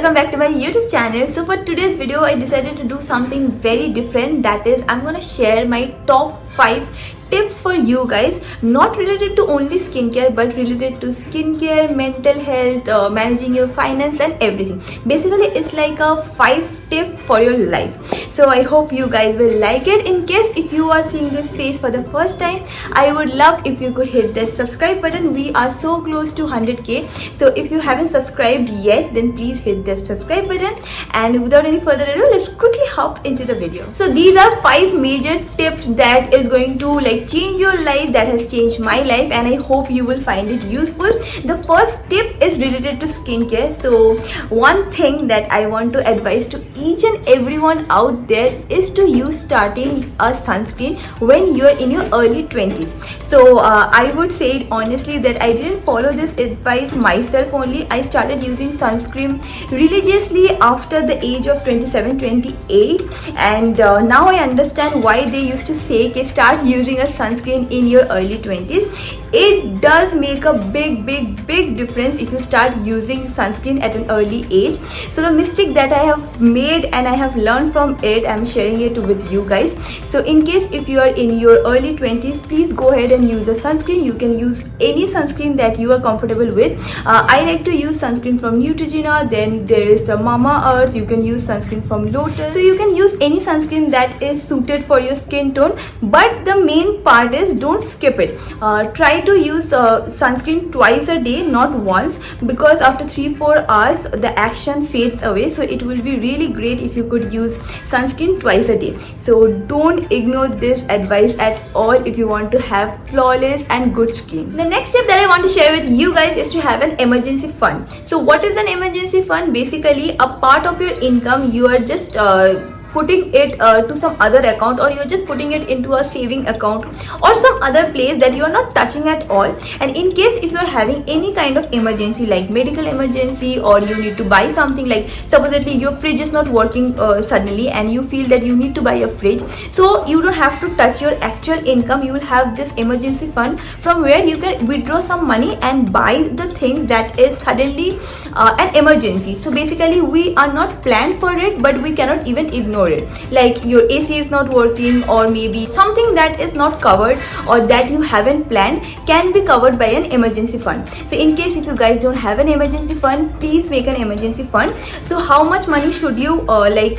welcome back to my YouTube channel. So for today's video I decided to do something very different, that is I'm gonna share my top 5 tips for you guys, not related to only skincare but related to skincare, mental health, managing your finance and everything. Basically it's like a 5 tip for your life. So I hope you guys will like it. In case if you are seeing this face for the first time, I would love if you could hit the subscribe button. We are so close to 100k, so if you haven't subscribed yet then please hit the subscribe button. And without any further ado, let's quickly hop into the video. So these are 5 major tips that is going to change your life, that has changed my life, and I hope you will find it useful. The first tip is related to skincare. So one thing that I want to advise to each and everyone out there is to use starting a sunscreen when you are in your early 20s. So I would say honestly that I didn't follow this advice myself only. I started using sunscreen religiously after the age of 27-28, and now I understand why they used to say start using a sunscreen in your early 20s. It does make a big difference if you start using sunscreen at an early age. So the mistake that I have made and I have learned from it, I'm sharing it with you guys. So in case if you are in your early 20s, please go ahead and use a sunscreen. You can use any sunscreen that you are comfortable with. I like to use sunscreen from Neutrogena, then there is the Mama Earth. You can use sunscreen from Lotus. So you can use any sunscreen that is suited for your skin tone, but the main part is don't skip it. Try to use sunscreen twice a day, not once, because after 3-4 hours the action fades away. So it will be really great if you could use sunscreen twice a day. So don't ignore this advice at all if you want to have flawless and good skin. The next tip that I want to share with you guys is to have an emergency fund. So what is an emergency fund? Basically a part of your income you are just putting it to some other account, or you're just putting it into a saving account or some other place that you are not touching at all. And in case if you're having any kind of emergency like medical emergency, or you need to buy something, like supposedly your fridge is not working suddenly and you feel that you need to buy a fridge, so you don't have to touch your actual income. You will have this emergency fund from where you can withdraw some money and buy the thing that is suddenly an emergency. So basically we are not planned for it, but we cannot even ignore it. Like your AC is not working, or maybe something that is not covered or that you haven't planned can be covered by an emergency fund. So in case if you guys don't have an emergency fund, please make an emergency fund. So how much money should you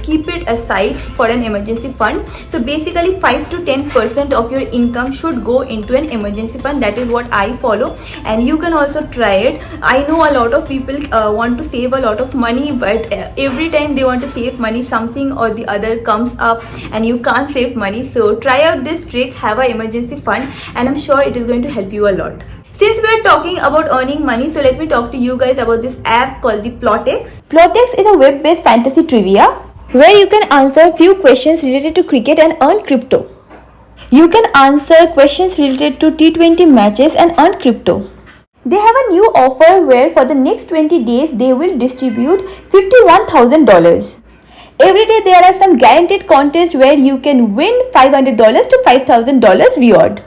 keep it aside for an emergency fund? So basically 5 to 10% of your income should go into an emergency fund. That is what I follow, and you can also try it. I know a lot of people want to save a lot of money, but every time they want to save money, something or the other comes up and you can't save money. So try out this trick, have an emergency fund, and I'm sure it is going to help you a lot. Since we are talking about earning money, so let me talk to you guys about this app called the PlotX. PlotX is a web-based fantasy trivia where you can answer few questions related to cricket and earn crypto. You can answer questions related to T20 matches and earn crypto. They have a new offer where for the next 20 days they will distribute $51,000. Every day there are some guaranteed contests where you can win $500 to $5,000 reward.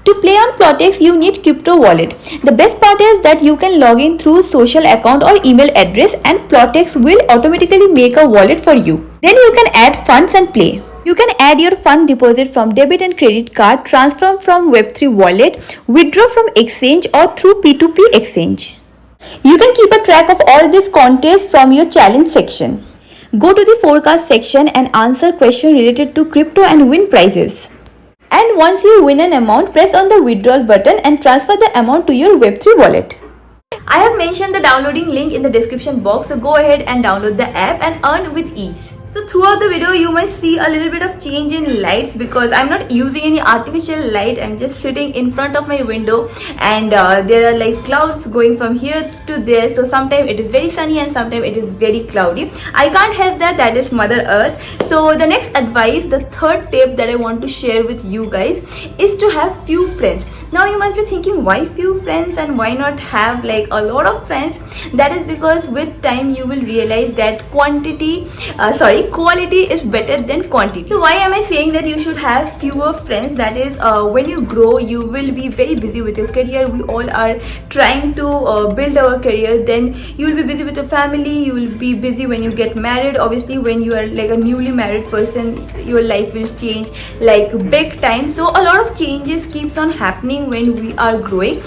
To play on PlotX, you need crypto wallet. The best part is that you can log in through social account or email address, and PlotX will automatically make a wallet for you. Then you can add funds and play. You can add your fund deposit from debit and credit card, transfer from Web3 wallet, withdraw from exchange or through P2P exchange. You can keep a track of all these contests from your challenge section. Go to the forecast section and answer questions related to crypto and win prizes. And once you win an amount, press on the withdrawal button and transfer the amount to your Web3 wallet. I have mentioned the downloading link in the description box, so go ahead and download the app and earn with ease. So throughout the video you might see a little bit of change in lights because I'm not using any artificial light. I'm just sitting in front of my window, and there are like clouds going from here to there. So sometimes it is very sunny and sometimes it is very cloudy. I can't help that. That is Mother Earth. So the next advice, the third tip that I want to share with you guys is to have few friends. Now you must be thinking, why few friends and why not have like a lot of friends? That is because with time you will realize that quality is better than quantity. So why am I saying that you should have fewer friends? That is, when you grow, you will be very busy with your career. We all are trying to build our career. Then you will be busy with your family. You will be busy when you get married. Obviously, when you are like a newly married person, your life will change like big time. So a lot of changes keeps on happening when we are growing.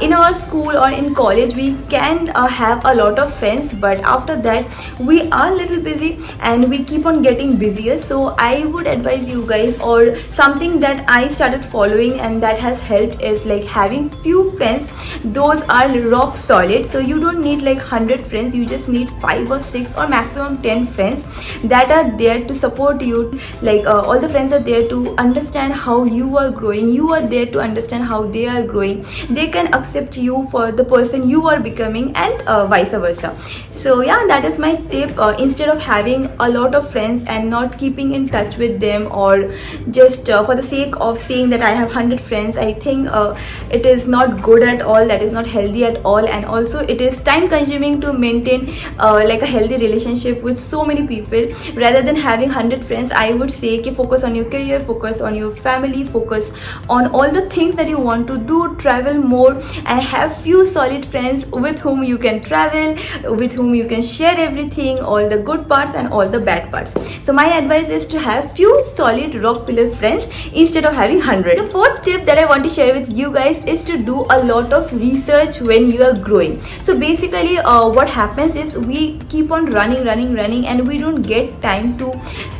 In our school or in college, we can have a lot of friends, but after that we are little busy and we keep on getting busier. So I would advise you guys, or something that I started following and that has helped, is like having few friends. Those are rock solid. So you don't need like 100 friends, you just need 5 or 6 or maximum 10 friends that are there to support you. Like all the friends are there to understand how you are growing, you are there to understand how they are growing. They can accept you for the person you are becoming, and vice versa. So yeah, that is my tip. Instead of having a lot of friends and not keeping in touch with them, or just for the sake of saying that I have 100 friends, I think it is not good at all. That is not healthy at all, and also it is time consuming to maintain like a healthy relationship with so many people. Rather than having 100 friends, I would say focus on your career, focus on your family, focus on all the things that you want to do, travel more, and have few solid friends with whom you can travel, with whom you can share everything, all the good parts and all the bad parts. So my advice is to have few solid rock pillar friends instead of having 100. The fourth tip that I want to share with you guys is to do a lot of research when you are growing. So basically what happens is we keep on running and we don't get time to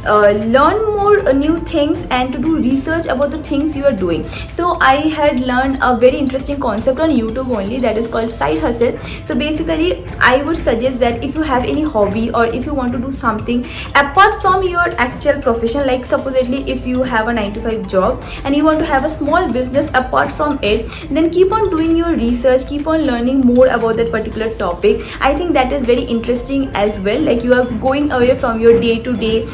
learn more new things and to do research about the things you are doing. So I had learned a very interesting concept on YouTube only, that is called side hustle. So basically I would suggest that if you have any hobby, or if you want to do something apart from your actual profession, like supposedly if you have a 9 to 5 job and you want to have a small business apart from it, then keep on doing your research, keep on learning more about that particular topic. I think that is very interesting as well. Like you are going away from your day-to-day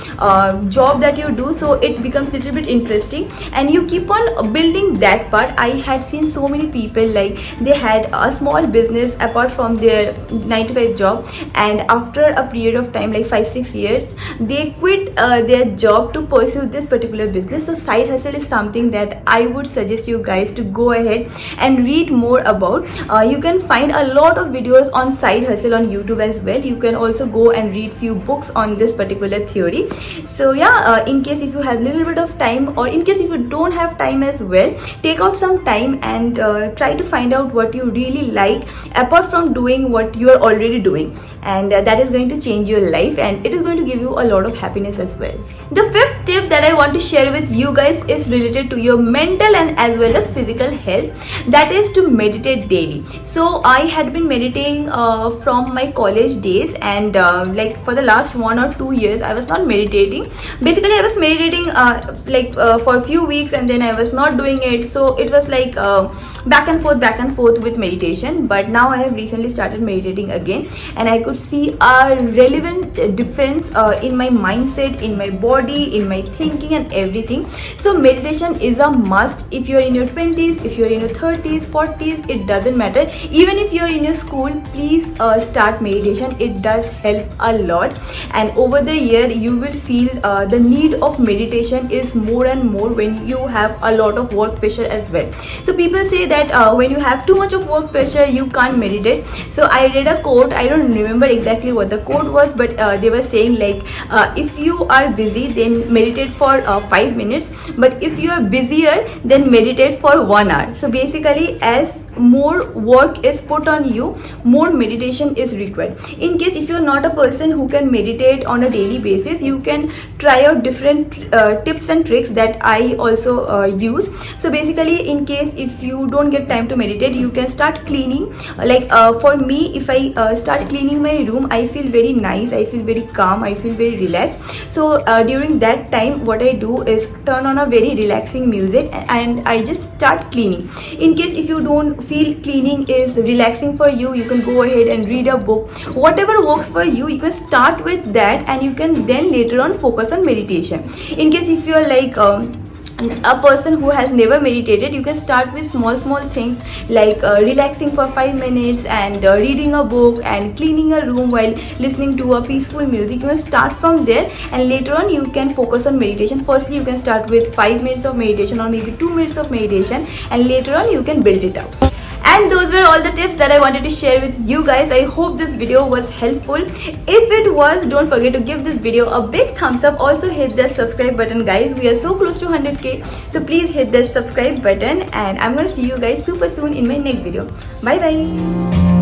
job that you do, so it becomes a little bit interesting and you keep on building that part. I had seen so many people like they had a small business apart from their 9 to 5 job, and after a period of time like 5-6 years they quit their job to pursue this particular business. So side hustle is something that I would suggest you guys to go ahead and read more about. You can find a lot of videos on side hustle on YouTube as well. You can also go and read few books on this particular theory. So yeah, in case if you have little bit of time, or in case if you don't have time as well, take out some time and try to find out what you really like apart from doing what you are already doing, and that is going to change your life and it is going to give you a lot of happiness as well. The fifth tip that I want to share with you guys is related to your mental and as well as physical health, that is to meditate daily. So I had been meditating from my college days, and like for the last 1 or 2 years I was not meditating. Basically I was meditating for a few weeks and then I was not doing it, so it was like back and forth with meditation. But now I have recently started meditating again, and I could see a relevant difference in my mindset, in my body, in my thinking and everything. So meditation is a must. If you're in your 20s, if you're in your 30s, 40s, it doesn't matter. Even if you're in your school, please start meditation. It does help a lot, and over the year you will feel the need of meditation is more and more when you have a lot of work pressure as well. So people say that when you have too much of work pressure you can't meditate. So I read a quote, I don't remember exactly what the quote was, but they were saying like if you are busy then meditate for 5 minutes, but if you are busier then meditate for 1 hour. So basically as more work is put on you, more meditation is required. In case if you're not a person who can meditate on a daily basis, you can try out different tips and tricks that I also use. So basically in case if you don't get time to meditate, you can start cleaning. Like for me, if I start cleaning my room, I feel very nice, I feel very calm, I feel very relaxed. So during that time what I do is turn on a very relaxing music and I just start cleaning. In case if you don't feel cleaning is relaxing for you, you can go ahead and read a book. Whatever works for you, you can start with that and you can then later on focus on meditation. In case if you're like a person who has never meditated, you can start with small things like relaxing for 5 minutes and reading a book and cleaning a room while listening to a peaceful music. You can start from there, and later on you can focus on meditation. Firstly, you can start with 5 minutes of meditation or maybe 2 minutes of meditation, and later on you can build it up. And those were all the tips that I wanted to share with you guys. I hope this video was helpful. If it was, don't forget to give this video a big thumbs up. Also hit the subscribe button, guys. We are so close to 100k, so please hit the subscribe button, and I'm gonna see you guys super soon in my next video. Bye bye.